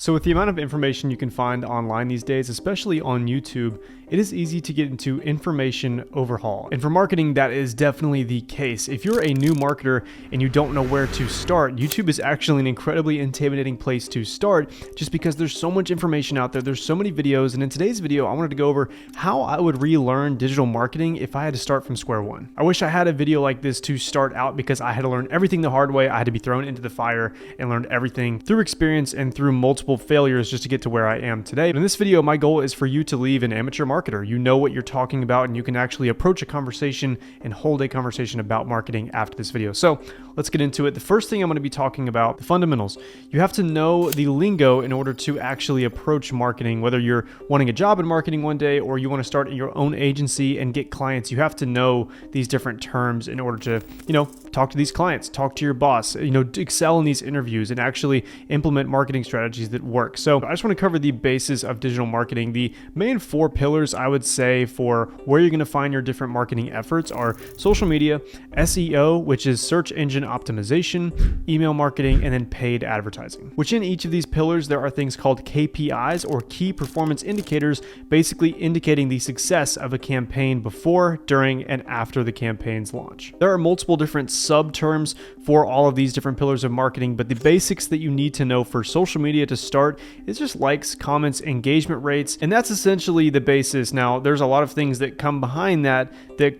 So with the amount of information you can find online these days, especially on YouTube, it is easy to get into information overhaul. And for marketing, that is definitely the case. If you're a new marketer and you don't know where to start, YouTube is actually an incredibly intimidating place to start just because there's so much information out there. There's so many videos. And in today's video, I wanted to go over how I would relearn digital marketing if I had to start from square one. I wish I had a video like this to start out because I had to learn everything the hard way. I had to be thrown into the fire and learned everything through experience and through multiple failures just to get to where I am today. But in this video, my goal is for you to leave an amateur marketer. You know what you're talking about and you can actually approach a conversation and hold a conversation about marketing after this video. So let's get into it. The first thing I'm going to be talking about, the fundamentals. You have to know the lingo in order to actually approach marketing, whether you're wanting a job in marketing one day or you want to start your own agency and get clients. You have to know these different terms in order to, talk to these clients, talk to your boss, excel in these interviews and actually implement marketing strategies that work. So I just want to cover the basis of digital marketing. The main 4 pillars I would say for where you're going to find your different marketing efforts are social media, SEO, which is search engine optimization, email marketing, and then paid advertising. Within each of these pillars, there are things called KPIs or key performance indicators, basically indicating the success of a campaign before, during, and after the campaign's launch. There are multiple different sub-terms for all of these different pillars of marketing, but the basics that you need to know for social media to start is just likes, comments, engagement rates, and that's essentially the basis. Now, there's a lot of things that come behind that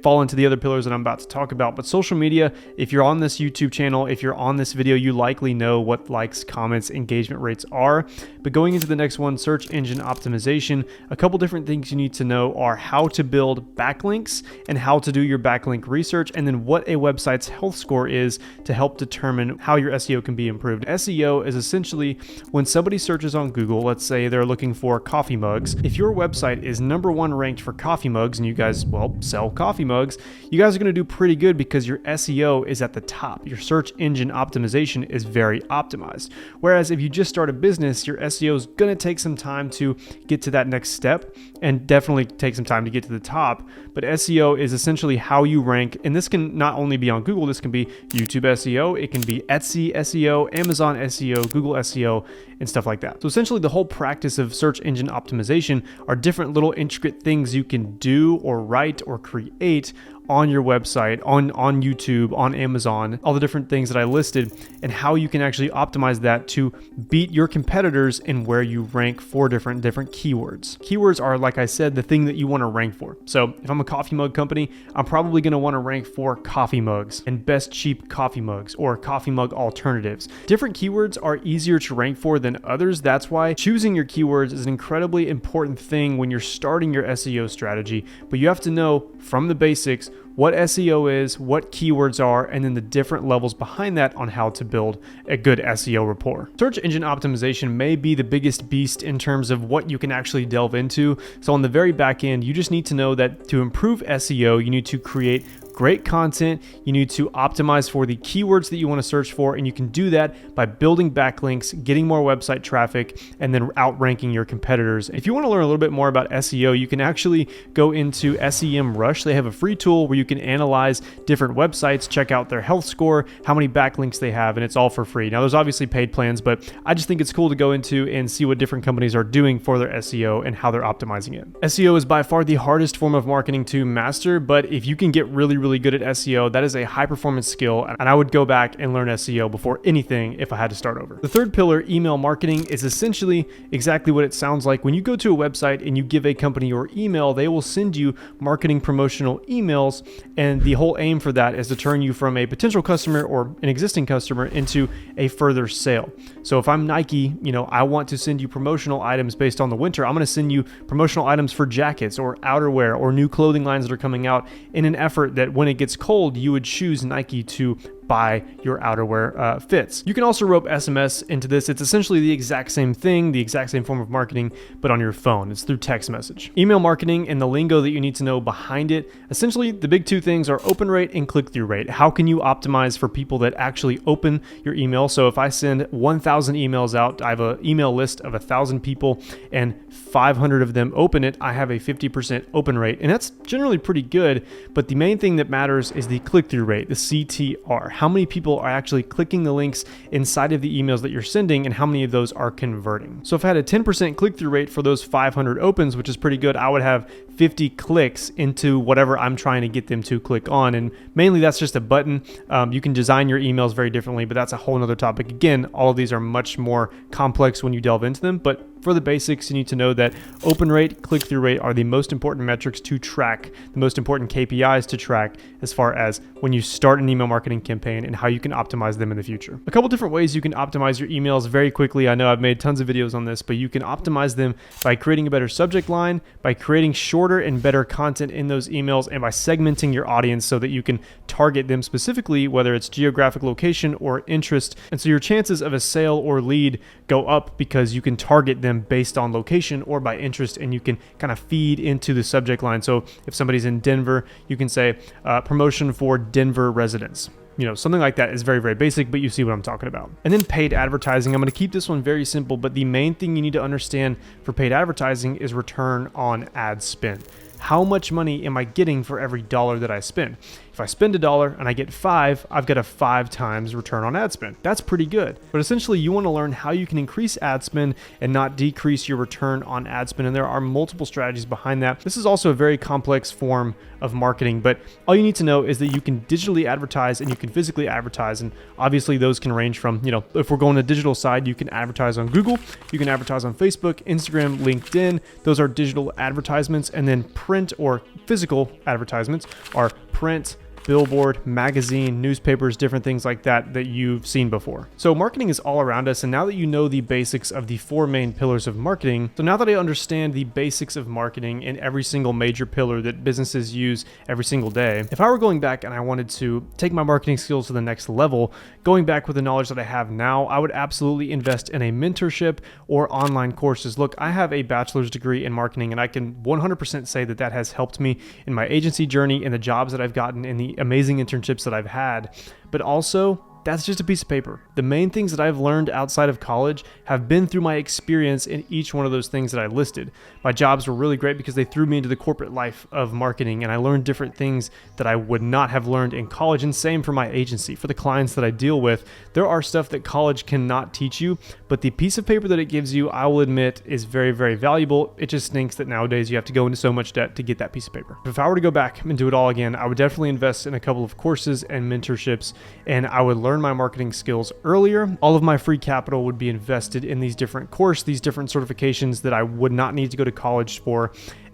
fall into the other pillars that I'm about to talk about, but social media, if you're on this YouTube channel, if you're on this video, you likely know what likes, comments, engagement rates are. But going into the next one, search engine optimization, a couple different things you need to know are how to build backlinks and how to do your backlink research, and then what a website's health score is to help determine how your SEO can be improved. SEO is essentially when somebody searches on Google, let's say they're looking for coffee mugs. If your website is #1 ranked for coffee mugs and you guys, sell coffee mugs, you guys are going to do pretty good because your SEO is at the top. Your search engine optimization is very optimized. Whereas if you just start a business, your SEO is going to take some time to get to that next step and definitely take some time to get to the top. But SEO is essentially how you rank, and this can not only be on Google, this can be YouTube SEO, it can be Etsy SEO, Amazon SEO, Google SEO, and stuff like that. So essentially the whole practice of search engine optimization are different little intricate things you can do or write or create on your website, on YouTube, on Amazon, all the different things that I listed, and how you can actually optimize that to beat your competitors in where you rank for different keywords. Keywords are, like I said, the thing that you want to rank for. So if I'm a coffee mug company, I'm probably going to want to rank for coffee mugs and best cheap coffee mugs or coffee mug alternatives. Different keywords are easier to rank for than others. That's why choosing your keywords is an incredibly important thing when you're starting your SEO strategy, but you have to know from the basics what SEO is, what keywords are, and then the different levels behind that on how to build a good SEO rapport. Search engine optimization may be the biggest beast in terms of what you can actually delve into. So on the very back end, you just need to know that to improve SEO, you need to create great content, you need to optimize for the keywords that you want to search for, and you can do that by building backlinks, getting more website traffic, and then outranking your competitors. If you want to learn a little bit more about SEO, you can actually go into SEMrush. They have a free tool where you can analyze different websites, check out their health score, how many backlinks they have, and it's all for free. Now, there's obviously paid plans, but I just think it's cool to go into and see what different companies are doing for their SEO and how they're optimizing it. SEO is by far the hardest form of marketing to master, but if you can get really good at SEO, that is a high performance skill, and I would go back and learn SEO before anything if I had to start over. The third pillar, email marketing, is essentially exactly what it sounds like. When you go to a website and you give a company your email, they will send you marketing promotional emails, and the whole aim for that is to turn you from a potential customer or an existing customer into a further sale. So if I'm Nike, I want to send you promotional items based on the winter. I'm going to send you promotional items for jackets or outerwear or new clothing lines that are coming out in an effort that when it gets cold, you would choose Nike to buy your outerwear fits. You can also rope SMS into this. It's essentially the exact same thing, the exact same form of marketing, but on your phone. It's through text message. Email marketing and the lingo that you need to know behind it. Essentially, the big 2 things are open rate and click-through rate. How can you optimize for people that actually open your email? So if I send 1,000 emails out, I have an email list of 1,000 people and 500 of them open it, I have a 50% open rate. And that's generally pretty good, but the main thing that matters is the click-through rate, the CTR. how many people are actually clicking the links inside of the emails that you're sending and how many of those are converting. So if I had a 10% click-through rate for those 500 opens, which is pretty good, I would have 50 clicks into whatever I'm trying to get them to click on. And mainly that's just a button. You can design your emails very differently, but that's a whole nother topic. Again, all of these are much more complex when you delve into them, but for the basics, you need to know that open rate, click-through rate are the most important metrics to track, the most important KPIs to track as far as when you start an email marketing campaign and how you can optimize them in the future. A couple different ways you can optimize your emails very quickly. I know I've made tons of videos on this, but you can optimize them by creating a better subject line, by creating shorter and better content in those emails, and by segmenting your audience so that you can target them specifically, whether it's geographic location or interest. And so your chances of a sale or lead go up because you can target them based on location or by interest, and you can kind of feed into the subject line. So if somebody's in Denver, you can say promotion for Denver residents. Something like that is very, very basic, but you see what I'm talking about. And then paid advertising. I'm going to keep this one very simple, but the main thing you need to understand for paid advertising is return on ad spend. How much money am I getting for every dollar that I spend? If I spend $1 and I get 5, I've got a 5 times return on ad spend. That's pretty good. But essentially, you want to learn how you can increase ad spend and not decrease your return on ad spend. And there are multiple strategies behind that. This is also a very complex form of marketing, but all you need to know is that you can digitally advertise and you can physically advertise. And obviously those can range from, if we're going to digital side, you can advertise on Google, you can advertise on Facebook, Instagram, LinkedIn. Those are digital advertisements. And then print or physical advertisements are print, billboard, magazine, newspapers, different things like that you've seen before. So marketing is all around us. And now that you know the basics of the 4 main pillars of marketing, so now that I understand the basics of marketing in every single major pillar that businesses use every single day, if I were going back and I wanted to take my marketing skills to the next level, going back with the knowledge that I have now, I would absolutely invest in a mentorship or online courses. Look, I have a bachelor's degree in marketing, and I can 100% say that that has helped me in my agency journey, in the jobs that I've gotten, in the amazing internships that I've had, but also that's just a piece of paper. The main things that I've learned outside of college have been through my experience in each one of those things that I listed. My jobs were really great because they threw me into the corporate life of marketing, and I learned different things that I would not have learned in college, and same for my agency. For the clients that I deal with, there are stuff that college cannot teach you, but the piece of paper that it gives you, I will admit, is very, very valuable. It just stinks that nowadays you have to go into so much debt to get that piece of paper. If I were to go back and do it all again, I would definitely invest in a couple of courses and mentorships, and I would learn my marketing skills earlier. All of my free capital would be invested in these different courses, these different certifications that I would not need to go to college for.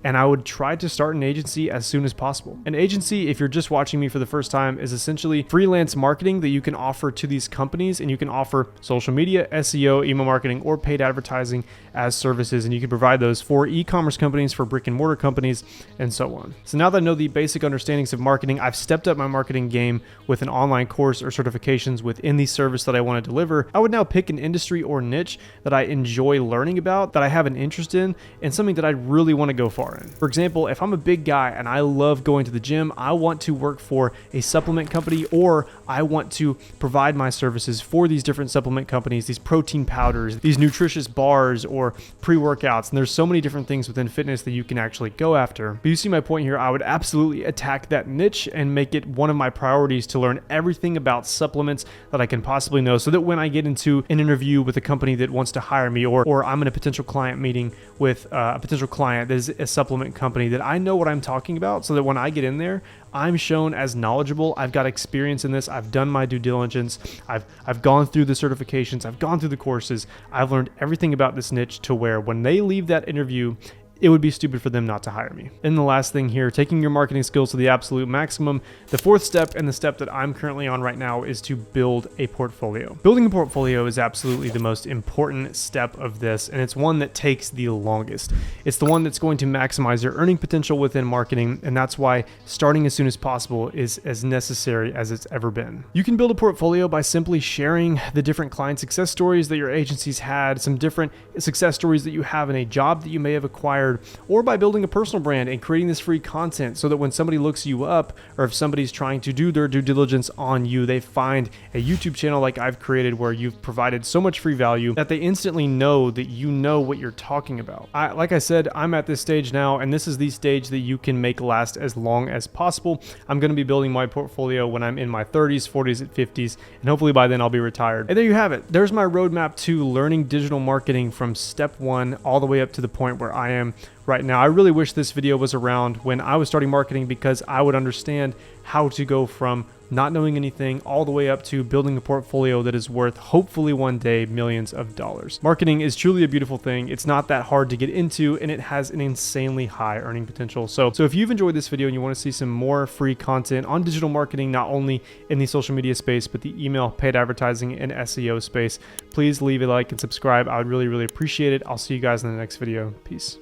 And I would try to start an agency as soon as possible. An agency, if you're just watching me for the first time, is essentially freelance marketing that you can offer to these companies, and you can offer social media, SEO, email marketing, or paid advertising as services. And you can provide those for e-commerce companies, for brick and mortar companies, and so on. So now that I know the basic understandings of marketing, I've stepped up my marketing game with an online course or certifications within the service that I want to deliver. I would now pick an industry or niche that I enjoy learning about, that I have an interest in, and something that I really want to go far in. For example, if I'm a big guy and I love going to the gym, I want to work for a supplement company, or I want to provide my services for these different supplement companies, these protein powders, these nutritious bars, or pre-workouts. And there's so many different things within fitness that you can actually go after. But you see my point here. I would absolutely attack that niche and make it one of my priorities to learn everything about supplements that I can possibly know, so that when I get into an interview with a company that wants to hire me, or I'm in a potential client meeting with a potential client that is a supplement company, that I know what I'm talking about, so that when I get in there, I'm shown as knowledgeable. I've got experience in this. I've done my due diligence. I've gone through the certifications. I've gone through the courses. I've learned everything about this niche, to where when they leave that interview, it would be stupid for them not to hire me. And the last thing here, taking your marketing skills to the absolute maximum. The fourth step, and the step that I'm currently on right now, is to build a portfolio. Building a portfolio is absolutely the most important step of this, and it's one that takes the longest. It's the one that's going to maximize your earning potential within marketing, and that's why starting as soon as possible is as necessary as it's ever been. You can build a portfolio by simply sharing the different client success stories that your agency's had, some different success stories that you have in a job that you may have acquired, hired, or by building a personal brand and creating this free content so that when somebody looks you up, or if somebody's trying to do their due diligence on you, they find a YouTube channel like I've created where you've provided so much free value that they instantly know that you know what you're talking about. Like I said, I'm at this stage now, and this is the stage that you can make last as long as possible. I'm going to be building my portfolio when I'm in my 30s, 40s, and 50s, and hopefully by then I'll be retired. And there you have it. There's my roadmap to learning digital marketing from step one all the way up to the point where I am right now. I really wish this video was around when I was starting marketing, because I would understand how to go from not knowing anything all the way up to building a portfolio that is worth, hopefully one day, millions of dollars. Marketing is truly a beautiful thing. It's not that hard to get into, and it has an insanely high earning potential. So if you've enjoyed this video and you want to see some more free content on digital marketing, not only in the social media space, but the email, paid advertising, and SEO space, please leave a like and subscribe. I would really, really appreciate it. I'll see you guys in the next video. Peace.